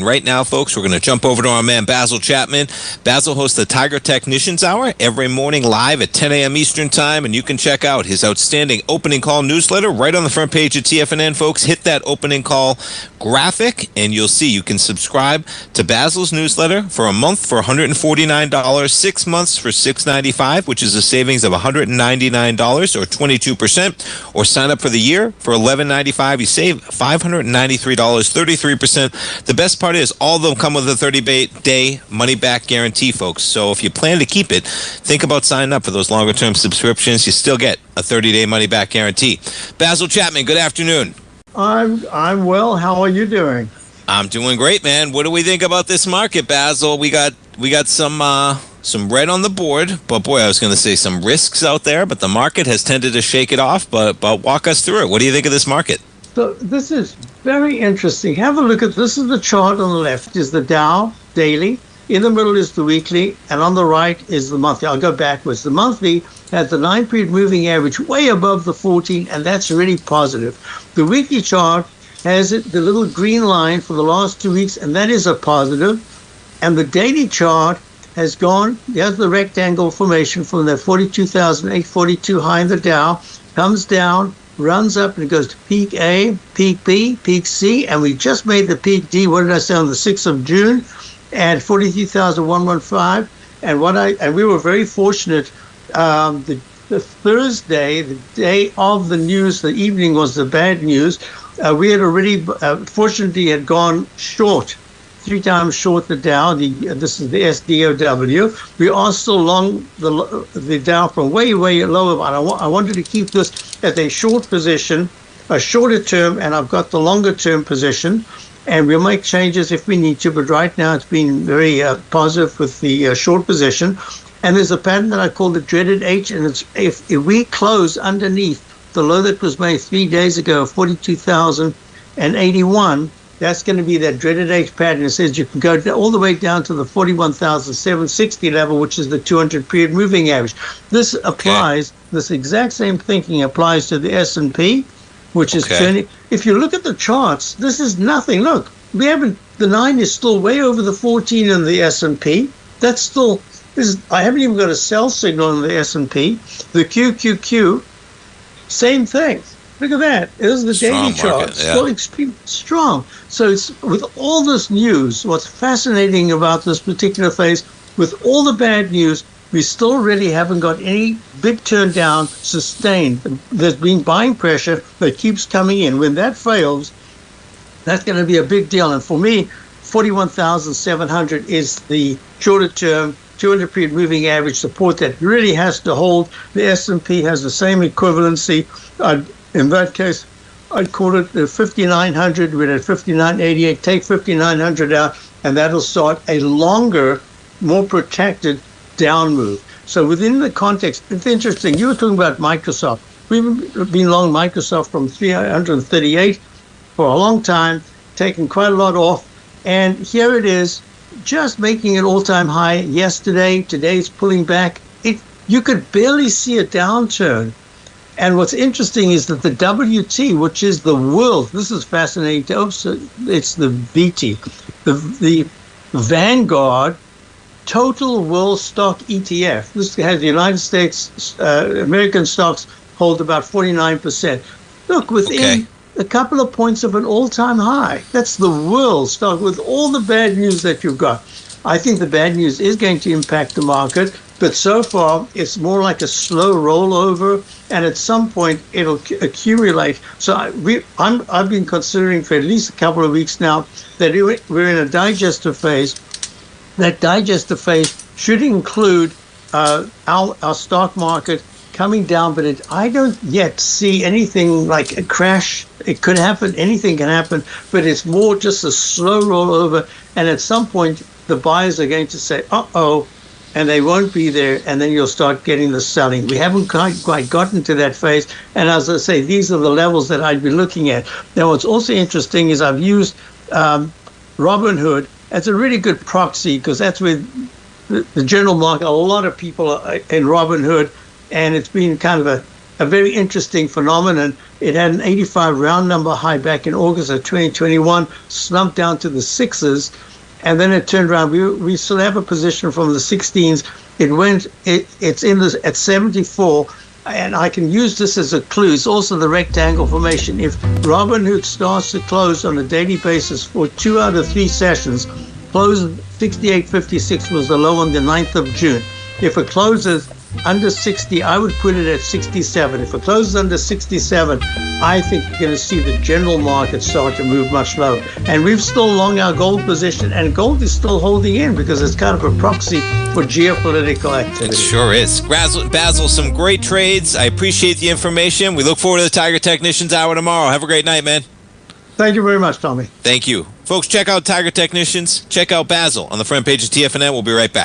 Right now, folks, we're going to jump over to our man Basil Chapman. Basil hosts the Tiger Technicians Hour every morning live at 10 a.m. Eastern Time, and you can check out his outstanding opening call newsletter right on the front page of TFNN, folks. Hit that opening call graphic, and you'll see you can subscribe to Basil's newsletter for a month for $149, 6 months for $695, which is a savings of $199 or 22%, or sign up for the year for $1195. You save $593, 33%. The best part is all of them come with a 30-day money-back guarantee, folks. So if you plan to keep it, think about signing up for those longer-term subscriptions. You still get a 30-day money-back guarantee. Basil Chapman, good afternoon. I'm well. How are you doing? I'm doing great, man. What do we think about this market, Basil? We got some red on the board, but boy, I was going to say some risks out there, but the market has tended to shake it off. But walk us through it. What do you think of this market? So this is very interesting. Have a look at this. Is the chart on the left is the Dow daily. In the middle is the weekly, and on the right is the monthly. I'll go backwards. The monthly has the 9-period moving average way above the 14, and that's really positive. The weekly chart has the little green line for the last 2 weeks, and that is a positive. And the daily chart has gone, there's the rectangle formation from the 42,842 high in the Dow, comes down, runs up, and it goes to peak A, peak B, peak C, and we just made the peak D. What did I say, on the 6th of June at 43,115? And we were very fortunate. The Thursday, the day of the news, the evening was the bad news. We had already, fortunately, had gone short, 3 times short the Dow. This is the SDOW. We are still long the Dow from way, way lower. But I wanted to keep this at a short position, a shorter term, and I've got the longer term position. And we'll make changes if we need to. But right now, it's been very positive with the short position. And there's a pattern that I call the dreaded H. And it's if we close underneath the low that was made 3 days ago, 42,081, that's going to be that dreaded H pattern. It says you can go all the way down to the 41,760 level, which is the 200-period moving average. This applies, this exact same thinking applies to the S&P, which is turning. If you look at the charts, this is nothing. Look, the 9 is still way over the 14 in the S&P. That's still, I haven't even got a sell signal in the S&P. The QQQ, same thing. Look at that. There's the daily chart. Still extremely strong. So it's with all this news, what's fascinating about this particular phase, with all the bad news, we still really haven't got any big turn down sustained. There's been buying pressure that keeps coming in. When that fails, that's going to be a big deal. And for me, 41,700 is the shorter term 200-period moving average support that really has to hold. The S&P has the same equivalency. In that case, I'd call it the 5,900. We're at 5,988. Take 5,900 out, and that'll start a longer, more protected down move. So within the context, it's interesting. You were talking about Microsoft. We've been long Microsoft from 338 for a long time, taken quite a lot off. And here it is, just making an all-time high yesterday. Today's pulling back. You could barely see a downturn. And what's interesting is that the WT, which is the world, this is fascinating. It's the VT, the Vanguard Total World Stock ETF. This has the United States, American stocks hold about 49%. Look, within a couple of points of an all-time high. That's the world stock with all the bad news that you've got. I think the bad news is going to impact the market, but so far it's more like a slow rollover, and at some point it'll accumulate. So I've been considering for at least a couple of weeks now that we're in a digestive phase. That digestive phase should include our stock market coming down, but I don't yet see anything like a crash. It could happen, anything can happen, but it's more just a slow rollover, and at some point the buyers are going to say, uh-oh, and they won't be there, and then you'll start getting the selling. We haven't quite gotten to that phase, and as I say, these are the levels that I'd be looking at. Now, what's also interesting is I've used Robinhood as a really good proxy, because that's where the general market, a lot of people are in Robinhood, and it's been kind of a very interesting phenomenon. It had an 85 round number high back in August of 2021, slumped down to the 6s, and then it turned around. We still have a position from the 16s. It's in this at 74, and I can use this as a clue. It's also the rectangle formation. If Robinhood starts to close on a daily basis for 2 out of 3 sessions, closed 68.56 was the low on the 9th of June. If it closes under 60, I would put it at 67. If it closes under 67, I think you're going to see the general market start to move much lower. And we've still long our gold position, and gold is still holding in because it's kind of a proxy for geopolitical activity. It sure is. Basil, some great trades. I appreciate the information. We look forward to the Tiger Technicians Hour tomorrow. Have a great night, man. Thank you very much, Tommy. Thank you. Folks, check out Tiger Technicians. Check out Basil on the front page of TFNN. We'll be right back.